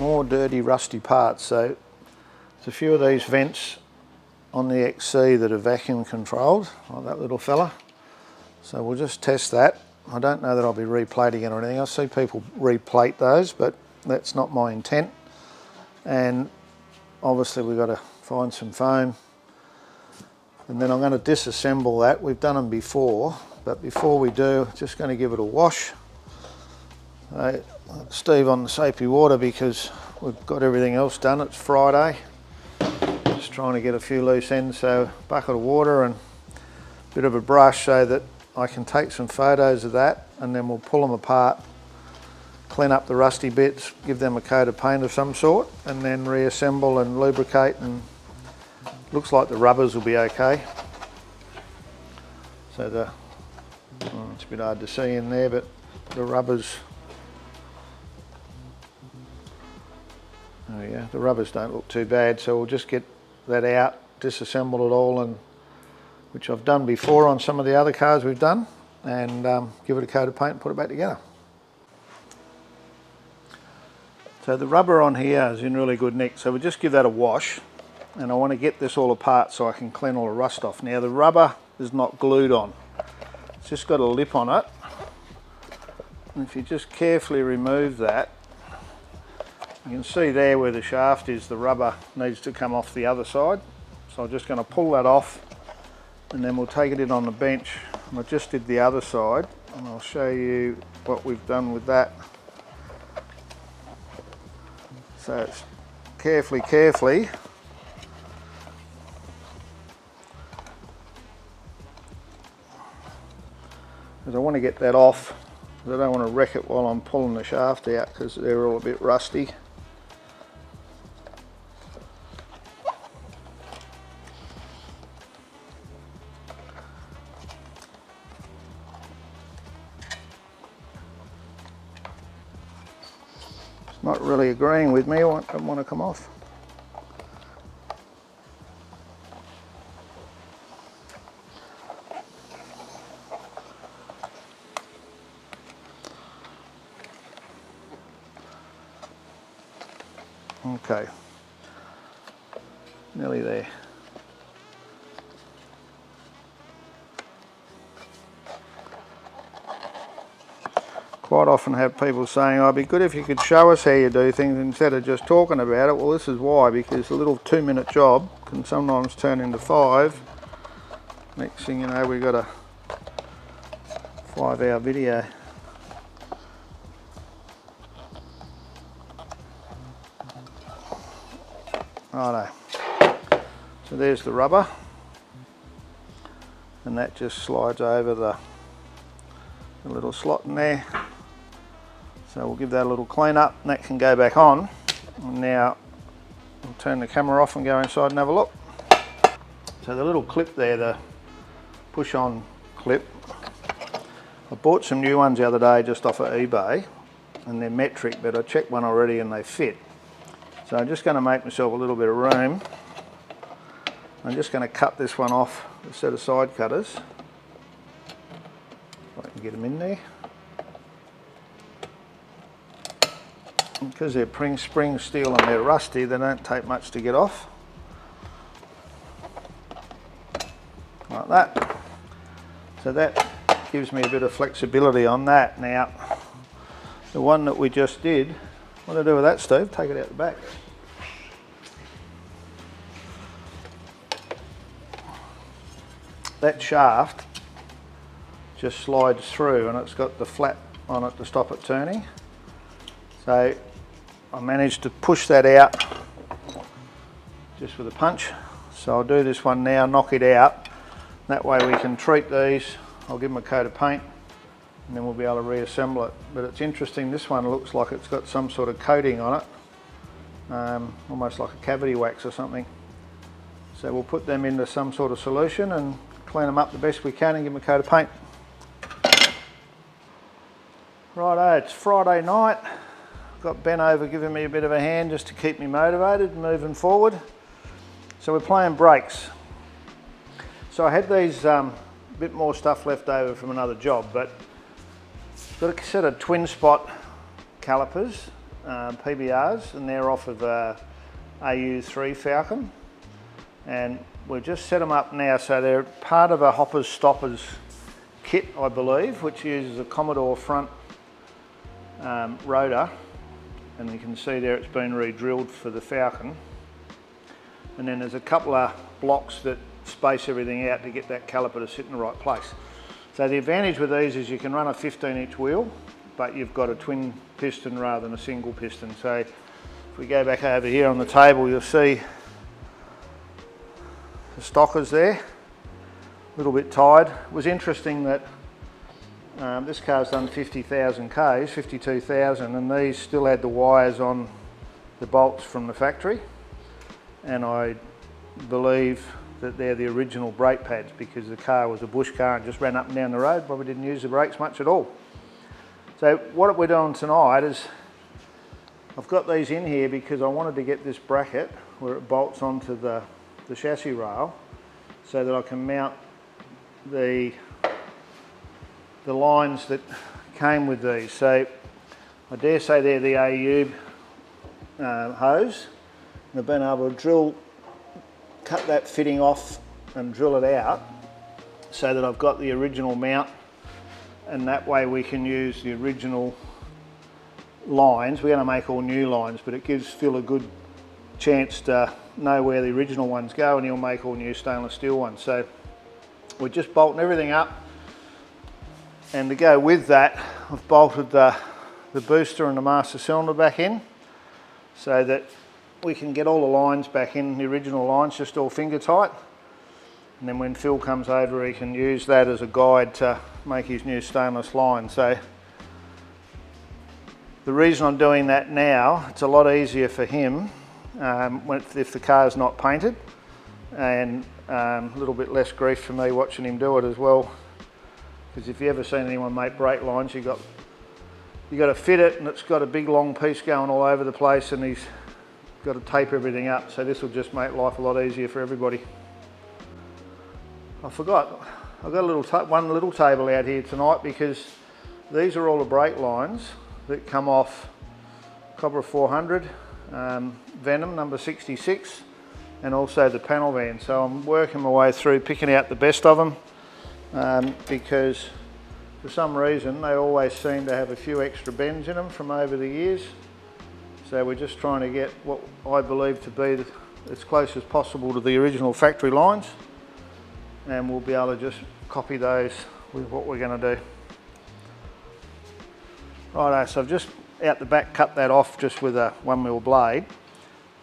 more dirty rusty parts. So there's a few of these vents on the XC that are vacuum controlled, like that little fella. So we'll just test that. I don't know that I'll be replating it or anything. I see people replate those, but that's not my intent. And obviously we've got to find some foam. And then I'm going to disassemble that. We've done them before, but before we do, just going to give it a wash. Steve on the soapy water because we've got everything else done. It's Friday. Just trying to get a few loose ends, so bucket of water and a bit of a brush so that I can take some photos of that, and then we'll pull them apart, clean up the rusty bits, give them a coat of paint of some sort, and then reassemble and lubricate, and looks like the rubbers will be okay. So it's a bit hard to see in there, but the rubbers, oh yeah, the rubbers don't look too bad, so we'll just get that out, disassemble it all, and which I've done before on some of the other cars we've done, and give it a coat of paint and put it back together. So the rubber on here is in really good nick, so we'll just give that a wash, and I want to get this all apart so I can clean all the rust off. Now the rubber is not glued on, it's just got a lip on it, and if you just carefully remove that, you can see there where the shaft is, the rubber needs to come off the other side. So I'm just going to pull that off, and then we'll take it in on the bench. And I just did the other side, and I'll show you what we've done with that. So it's carefully, because I want to get that off, because I don't want to wreck it while I'm pulling the shaft out, because they're all a bit rusty. Not really agreeing with me, I don't want to come off. Okay, nearly there. Quite often have people saying, oh, it'd be good if you could show us how you do things instead of just talking about it. Well, this is why, because a little 2-minute job can sometimes turn into 5. Next thing you know, we've got a 5-hour video. Righto. So there's the rubber, and that just slides over the little slot in there. So we'll give that a little clean up, and that can go back on. And now we'll turn the camera off and go inside and have a look. So the little clip there, the push-on clip, I bought some new ones the other day just off of eBay, and they're metric, but I checked one already and they fit. So I'm just going to make myself a little bit of room. I'm just going to cut this one off, a set of side cutters. If I can get them in there. Because they're spring steel and they're rusty, they don't take much to get off. Like that. So that gives me a bit of flexibility on that. Now, the one that we just did, what do I do with that, Steve? Take it out the back. That shaft just slides through, and it's got the flap on it to stop it turning. So I managed to push that out just with a punch. So I'll do this one now, knock it out. That way we can treat these. I'll give them a coat of paint, and then we'll be able to reassemble it. But it's interesting, this one looks like it's got some sort of coating on it, almost like a cavity wax or something. So we'll put them into some sort of solution and clean them up the best we can and give them a coat of paint. Righto, it's Friday night. Got Ben over giving me a bit of a hand just to keep me motivated moving forward. So we're playing brakes. So I had these bit more stuff left over from another job, but got a set of twin spot calipers, PBRs, and they're off of AU3 Falcon, and we've just set them up now, so they're part of a hoppers stoppers kit, I believe, which uses a Commodore front rotor, and you can see there it's been re-drilled for the Falcon, and then there's a couple of blocks that space everything out to get that caliper to sit in the right place. So the advantage with these is you can run a 15-inch wheel, but you've got a twin piston rather than a single piston. So if we go back over here on the table, you'll see the stockers there, a little bit tired. It was interesting that this car's done 50,000 Ks, 52,000, and these still had the wires on the bolts from the factory, and I believe that they're the original brake pads because the car was a bush car and just ran up and down the road, probably didn't use the brakes much at all. So what we're doing tonight is I've got these in here because I wanted to get this bracket where it bolts onto the chassis rail so that I can mount the lines that came with these. So I dare say they're the AU hose, and I've been able to cut that fitting off and drill it out so that I've got the original mount, and that way we can use the original lines. We're going to make all new lines, but it gives Phil a good chance to know where the original ones go, and he'll make all new stainless steel ones. So we're just bolting everything up, and to go with that I've bolted the booster and the master cylinder back in so that we can get all the lines back in, the original lines, just all finger tight, and then when Phil comes over he can use that as a guide to make his new stainless line. So the reason I'm doing that now, it's a lot easier for him if the car's not painted, and a little bit less grief for me watching him do it as well, because if you've ever seen anyone make brake lines, you got to fit it, and it's got a big long piece going all over the place, and he's got to tape everything up. So this will just make life a lot easier for everybody. I forgot, I've got one little table out here tonight because these are all the brake lines that come off Cobra 400, Venom number 66, and also the panel van. So I'm working my way through picking out the best of them because for some reason they always seem to have a few extra bends in them from over the years. So we're just trying to get what I believe to be as close as possible to the original factory lines, and we'll be able to just copy those with what we're going to do. Righto, so I've just out the back cut that off just with a 1mm blade,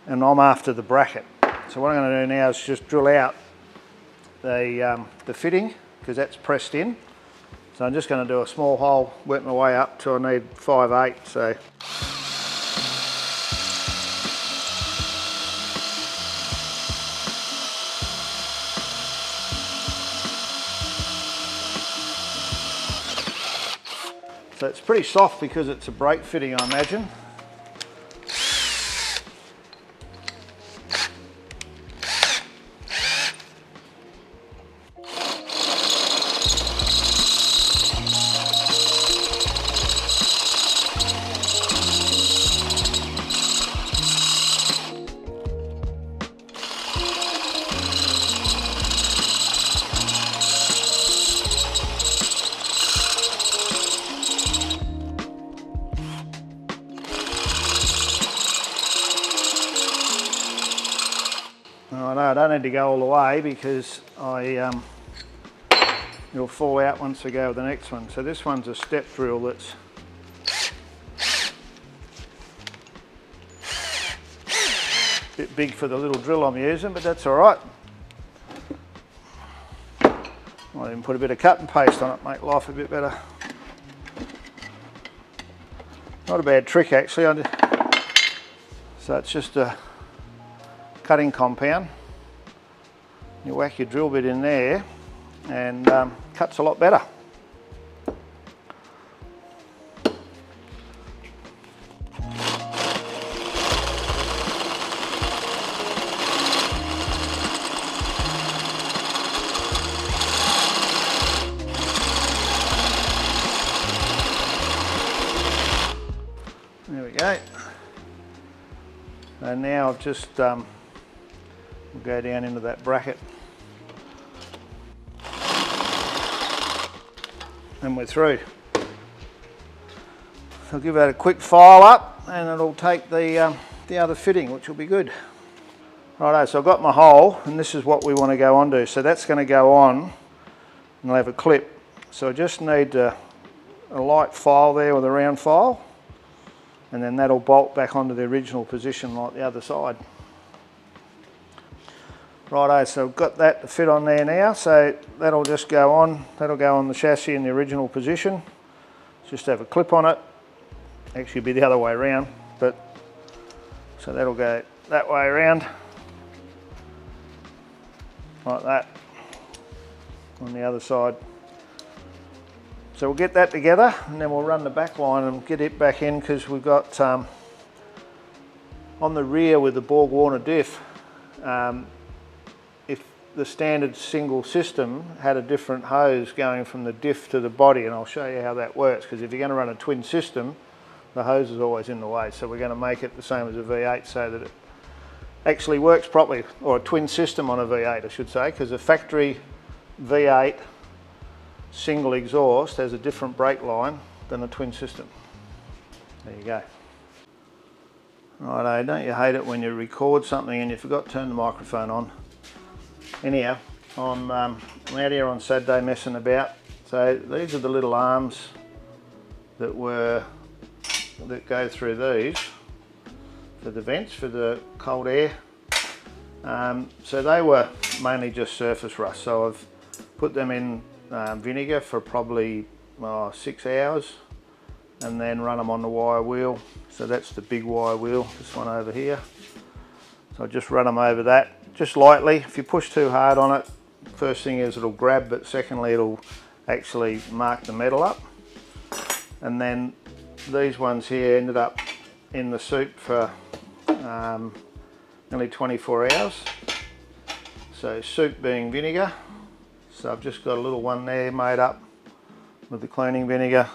and I'm after the bracket. So what I'm going to do now is just drill out the fitting, because that's pressed in. So I'm just going to do a small hole, work my way up till I need 5/8. So it's pretty soft because it's a brake fitting, I imagine. I don't need to go all the way because it'll fall out once I go with the next one. So this one's a step drill that's a bit big for the little drill I'm using, but that's all right. I'll even put a bit of cut and paste on it, make life a bit better. Not a bad trick actually. So it's just a cutting compound. You whack your drill bit in there and cuts a lot better. There we go. And now I've just we'll go down into that bracket. And we're through. I'll give that a quick file up and it'll take the other fitting, which will be good. Righto, so I've got my hole and this is what we want to go onto. So that's going to go on and I'll have a clip. So I just need a light file there with a round file, and then that'll bolt back onto the original position like the other side. Righto, so I've got that to fit on there now, so that'll just go on, that'll go on the chassis in the original position. Just have a clip on it, actually be the other way around, but so that'll go that way around, like that, on the other side. So we'll get that together and then we'll run the back line and get it back in, because we've got on the rear with the Borg Warner diff, if the standard single system had a different hose going from the diff to the body, and I'll show you how that works, because if you're going to run a twin system, the hose is always in the way. So we're going to make it the same as a V8 so that it actually works properly, or a twin system on a V8 I should say, because a factory V8 single exhaust has a different brake line than a twin system. There you go. Righto, don't you hate it when you record something and you forgot to turn the microphone on? Anyhow, I'm out here on Saturday messing about. So these are the little arms that go through these for the vents, for the cold air. So they were mainly just surface rust. So I've put them in vinegar for probably 6 hours and then run them on the wire wheel. So that's the big wire wheel, this one over here. So I just run them over that, just lightly. If you push too hard on it, first thing is it'll grab, but secondly it'll actually mark the metal up. And then these ones here ended up in the soup for nearly 24 hours. So soup being vinegar. So I've just got a little one there made up with the cleaning vinegar.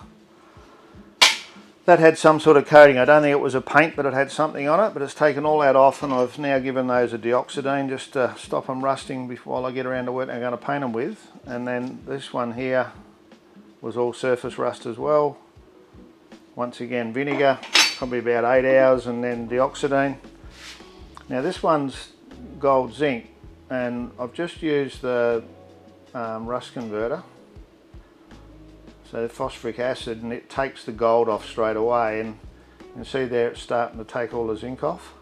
That had some sort of coating. I don't think it was a paint, but it had something on it, but it's taken all that off, and I've now given those a deoxidine just to stop them rusting while I get around to what I'm going to paint them with. And then this one here was all surface rust as well. Once again vinegar, probably about 8 hours, and then deoxidine. Now this one's gold zinc, and I've just used the rust converter, so phosphoric acid, and it takes the gold off straight away, and you can see there it's starting to take all the zinc off.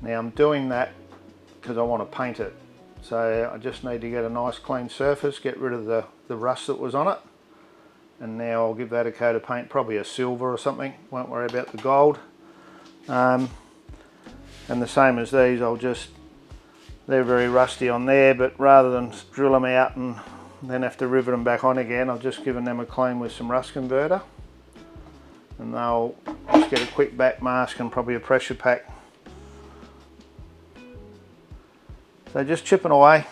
Now I'm doing that because I want to paint it, so I just need to get a nice clean surface, get rid of the rust that was on it, and now I'll give that a coat of paint, probably a silver or something, won't worry about the gold. And the same as these, they're very rusty on there, but rather than drill them out and then have to rivet them back on again, I've just given them a clean with some rust converter, and they'll just get a quick back mask and probably a pressure pack. So just chipping away.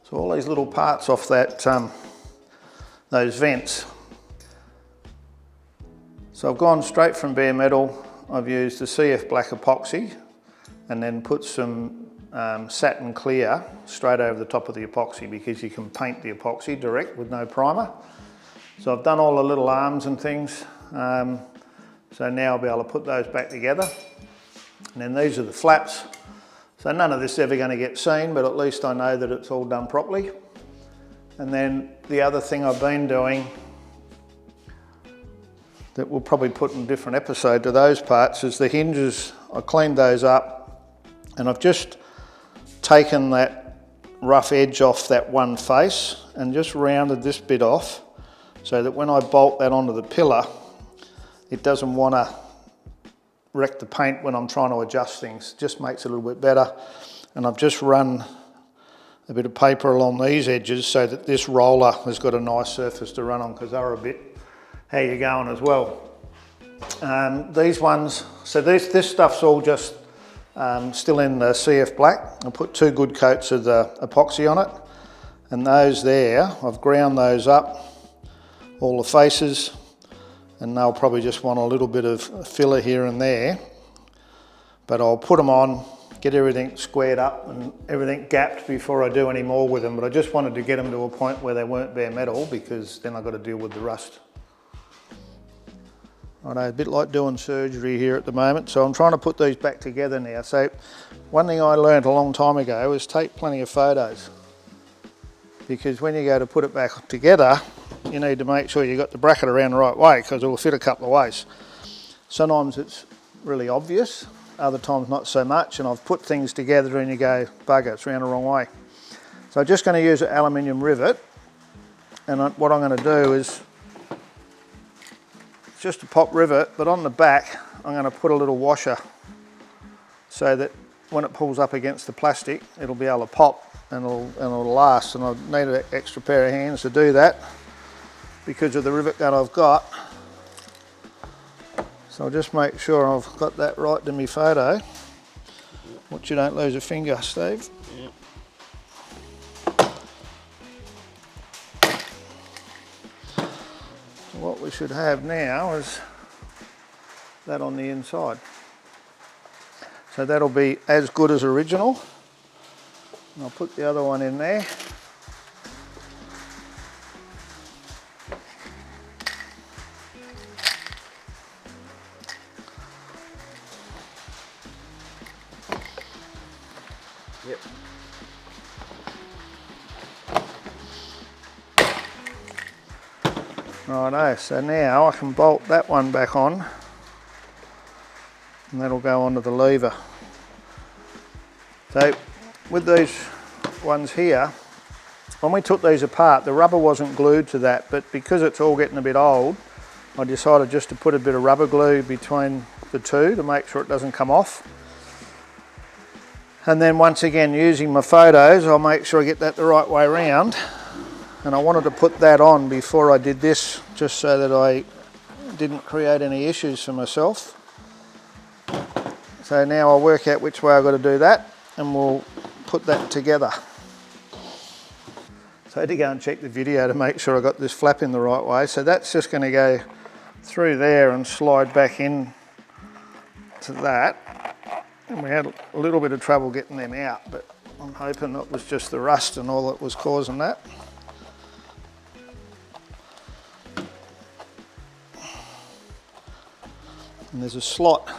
So all these little parts off that, those vents. So I've gone straight from bare metal. I've used the CF black epoxy and then put some satin clear straight over the top of the epoxy, because you can paint the epoxy direct with no primer. So I've done all the little arms and things. So now I'll be able to put those back together. And then these are the flaps. So none of this is ever going to get seen, but at least I know that it's all done properly. And then the other thing I've been doing, that we'll probably put in a different episode to those parts, is the hinges. I cleaned those up, and I've just taken that rough edge off that one face and just rounded this bit off, so that when I bolt that onto the pillar, it doesn't want to wreck the paint when I'm trying to adjust things. Just makes it a little bit better. And I've just run a bit of paper along these edges so that this roller has got a nice surface to run on, because they're a bit how you're going as well. These ones, so this stuff's all just still in the CF black. I put 2 good coats of the epoxy on it, and those there, I've ground those up, all the faces, and they'll probably just want a little bit of filler here and there, but I'll put them on, get everything squared up and everything gapped before I do any more with them. But I just wanted to get them to a point where they weren't bare metal, because then I've got to deal with the rust. I know, a bit like doing surgery here at the moment, so I'm trying to put these back together now. So one thing I learned a long time ago is take plenty of photos, because when you go to put it back together, you need to make sure you got the bracket around the right way, because it will fit a couple of ways. Sometimes it's really obvious, other times not so much, and I've put things together and you go, bugger, it's around the wrong way. So I'm just going to use an aluminium rivet, and what I'm going to do is just a pop rivet, but on the back I'm going to put a little washer so that when it pulls up against the plastic it'll be able to pop and it'll last. And I need an extra pair of hands to do that because of the rivet gun I've got. So I'll just make sure I've got that right to my photo. Watch you don't lose a finger, Steve. Yep. What we should have now is that on the inside. So that'll be as good as original. And I'll put the other one in there. Yep. Righto, so now I can bolt that one back on and that'll go onto the lever. So with these ones here, when we took these apart, the rubber wasn't glued to that, but because it's all getting a bit old, I decided just to put a bit of rubber glue between the two to make sure it doesn't come off. And then once again, using my photos, I'll make sure I get that the right way around. And I wanted to put that on before I did this, just so that I didn't create any issues for myself. So now I'll work out which way I've got to do that, and we'll put that together. So I had to go and check the video to make sure I got this flap in the right way. So that's just going to go through there and slide back in to that. And we had a little bit of trouble getting them out, but I'm hoping it was just the rust and all that was causing that. And there's a slot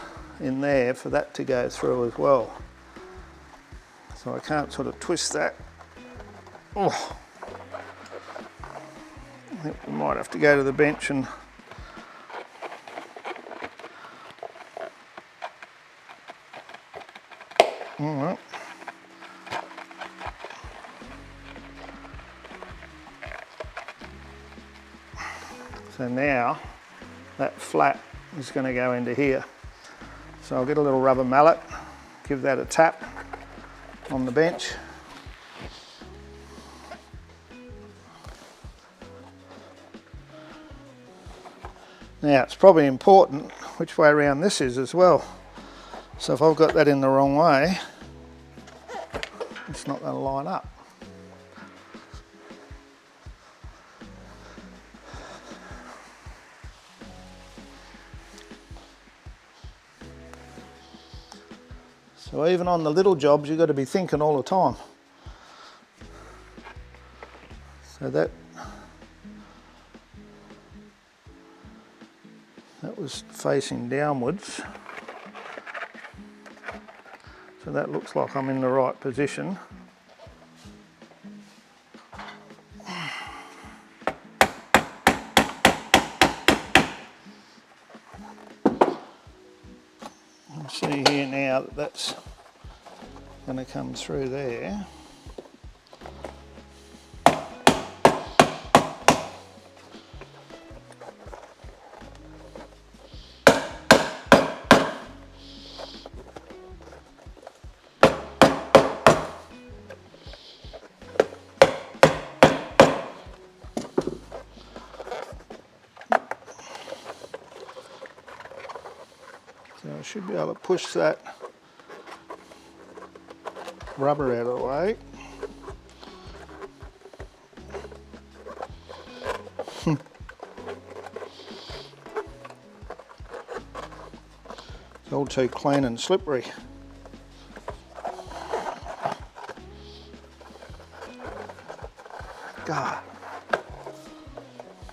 in there for that to go through as well. So I can't sort of twist that. Oh. I think we might have to go to the bench and all right. So now that flap is going to go into here. So I'll get a little rubber mallet, give that a tap on the bench. Now it's probably important which way around this is as well. So if I've got that in the wrong way, it's not going to line up. So even on the little jobs, you've got to be thinking all the time. So that was facing downwards. So that looks like I'm in the right position. You see here now that that's going to come through there. should be able to push that rubber out of the way. It's all too clean and slippery. God.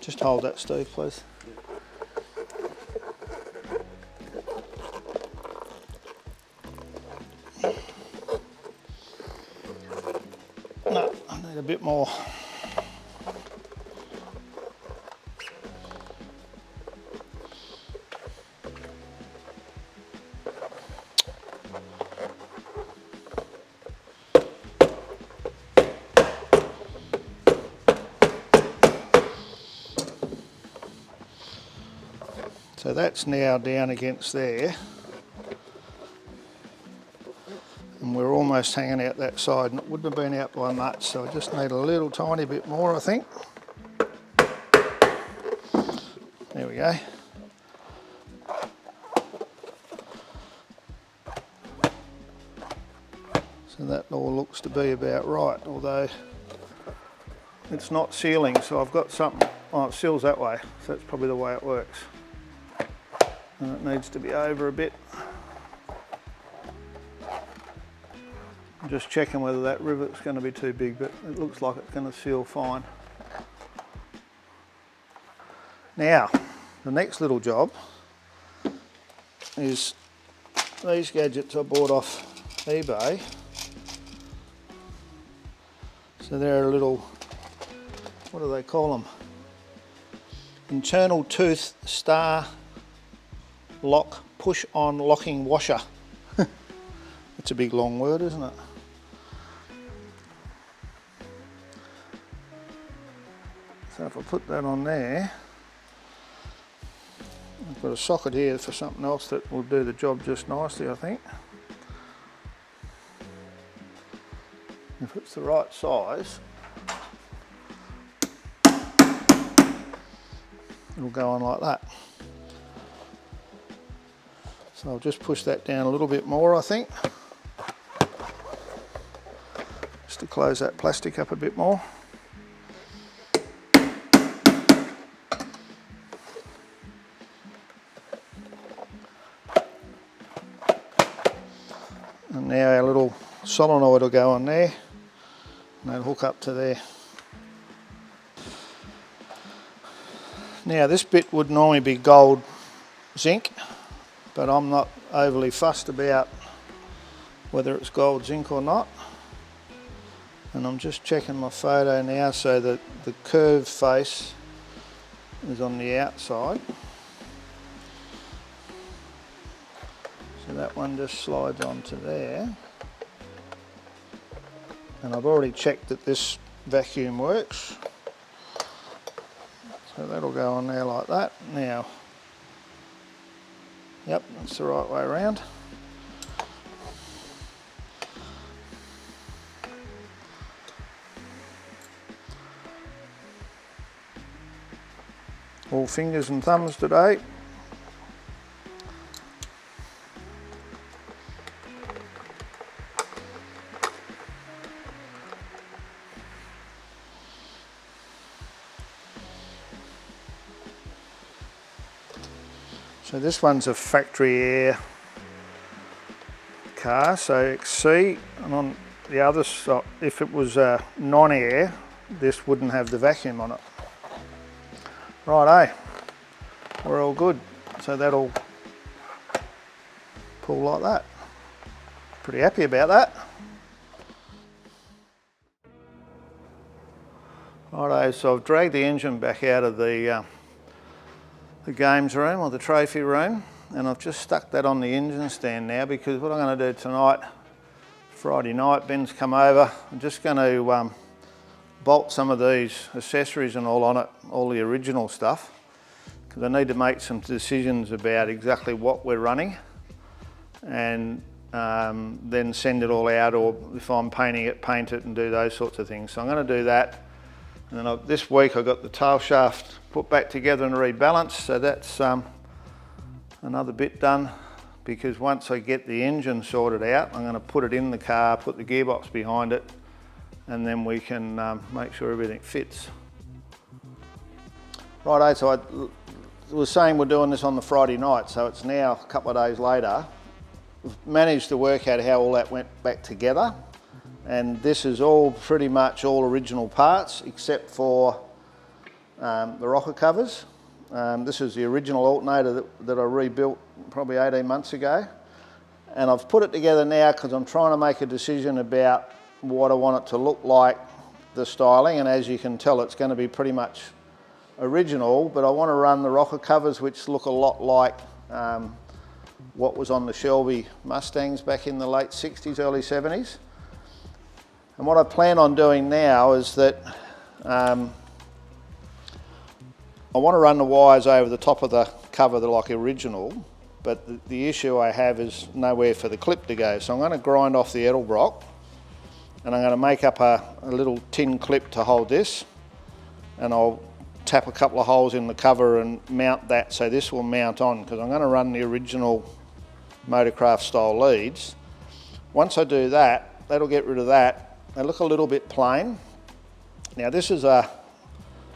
Just hold that, Steve, please. No, I need a bit more. So that's now down against there, and we're almost hanging out that side, and it wouldn't have been out by much, so I just need a little tiny bit more, I think. There we go. So that all looks to be about right, although it's not sealing, so I've got something. Oh, it seals that way, so that's probably the way it works. And it needs to be over a bit. I'm just checking whether that rivet's going to be too big, but it looks like it's going to seal fine. Now, the next little job is these gadgets I bought off eBay. So they're a little, what do they call them? Internal tooth star lock push on locking washer. It's a big long word, isn't it? So if I put that on there, I've got a socket here for something else that will do the job just nicely, I think. If it's the right size, it'll go on like that. So I'll just push that down a little bit more, I think, just to close that plastic up a bit more. And now our little solenoid will go on there, and they'll hook up to there. Now this bit would normally be gold zinc, but I'm not overly fussed about whether it's gold zinc or not. And I'm just checking my photo now so that the curved face is on the outside. So that one just slides onto there. And I've already checked that this vacuum works. So that'll go on there like that. Now, yep, that's the right way around. All fingers and thumbs today. So this one's a factory air car, so XC, and on the other side, if it was non-air, this wouldn't have the vacuum on it. Right, we're all good. So that'll pull like that. Pretty happy about that. Righto, so I've dragged the engine back out of the games room or the trophy room, and I've just stuck that on the engine stand now, because what I'm going to do tonight, Friday night, Ben's come over, I'm just going to bolt some of these accessories and all on it, all the original stuff, because I need to make some decisions about exactly what we're running, and then send it all out, or if I'm painting it, paint it and do those sorts of things. So I'm going to do that. And then this week I got the tail shaft put back together and rebalanced, so that's another bit done because once I get the engine sorted out, I'm going to put it in the car, put the gearbox behind it, and then we can make sure everything fits. Righto, so I was saying we're doing this on the Friday night, so it's now a couple of days later. We've managed to work out how all that went back together, and this is all pretty much all original parts except for the rocker covers. This is the original alternator that I rebuilt probably 18 months ago, and I've put it together now because I'm trying to make a decision about what I want it to look like, the styling, and as you can tell it's going to be pretty much original, but I want to run the rocker covers which look a lot like what was on the Shelby Mustangs back in the late 60s, early 70s. And what I plan on doing now is that I want to run the wires over the top of the cover like original, but the issue I have is nowhere for the clip to go. So I'm going to grind off the Edelbrock, and I'm going to make up a little tin clip to hold this, and I'll tap a couple of holes in the cover and mount that, so this will mount on, because I'm going to run the original Motorcraft style leads. Once I do that, that'll get rid of that. They look a little bit plain. Now this is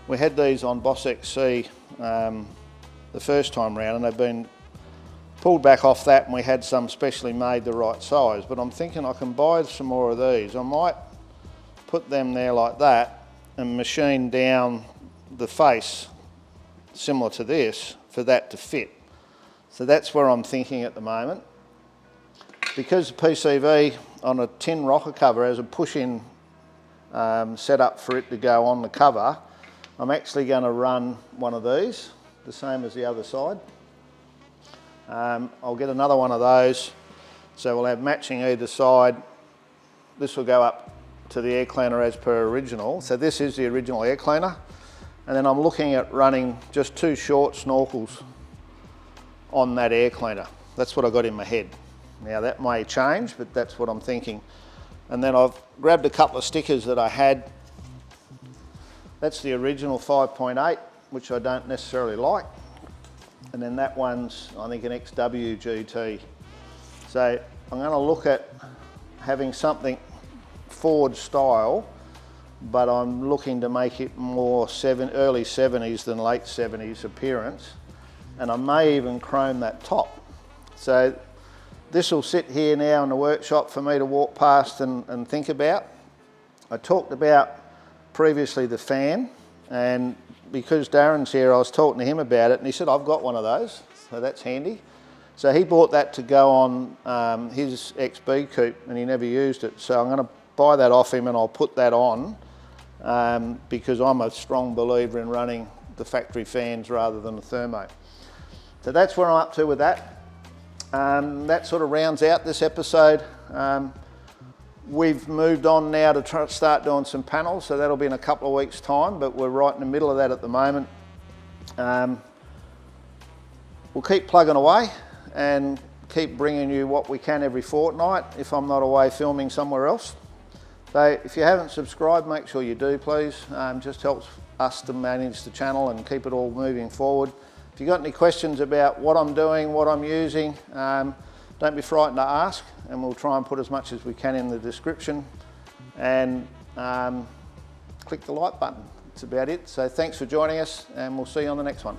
we had these on BOSSXC the first time round, and they've been pulled back off that, and we had some specially made the right size, but I'm thinking I can buy some more of these. I might put them there like that and machine down the face similar to this for that to fit. So that's where I'm thinking at the moment. Because the PCV on a tin rocker cover has a push-in setup for it to go on the cover, I'm actually going to run one of these, the same as the other side. I'll get another one of those, so we'll have matching either side. This will go up to the air cleaner as per original. So this is the original air cleaner. And then I'm looking at running just 2 short snorkels on that air cleaner. That's what I got in my head. Now that may change, but that's what I'm thinking. And then I've grabbed a couple of stickers that I had. That's the original 5.8, which I don't necessarily like. And then that one's, I think, an XW GT. So I'm going to look at having something Ford style, but I'm looking to make it more early 70s than late 70s appearance, and I may even chrome that top. So this will sit here now in the workshop for me to walk past and think about. I talked about previously the fan, and because Darren's here I was talking to him about it, and he said I've got one of those, so that's handy. So he bought that to go on his XB coupe, and he never used it, so I'm going to buy that off him and I'll put that on. Because I'm a strong believer in running the factory fans rather than the thermo. So that's where I'm up to with that. That sort of rounds out this episode. We've moved on now to start doing some panels, so that'll be in a couple of weeks' time, but we're right in the middle of that at the moment. We'll keep plugging away and keep bringing you what we can every fortnight if I'm not away filming somewhere else. So if you haven't subscribed, make sure you do, please. Just helps us to manage the channel and keep it all moving forward. If you've got any questions about what I'm doing, what I'm using, don't be frightened to ask, and we'll try and put as much as we can in the description. And click the like button. That's about it. So thanks for joining us, and we'll see you on the next one.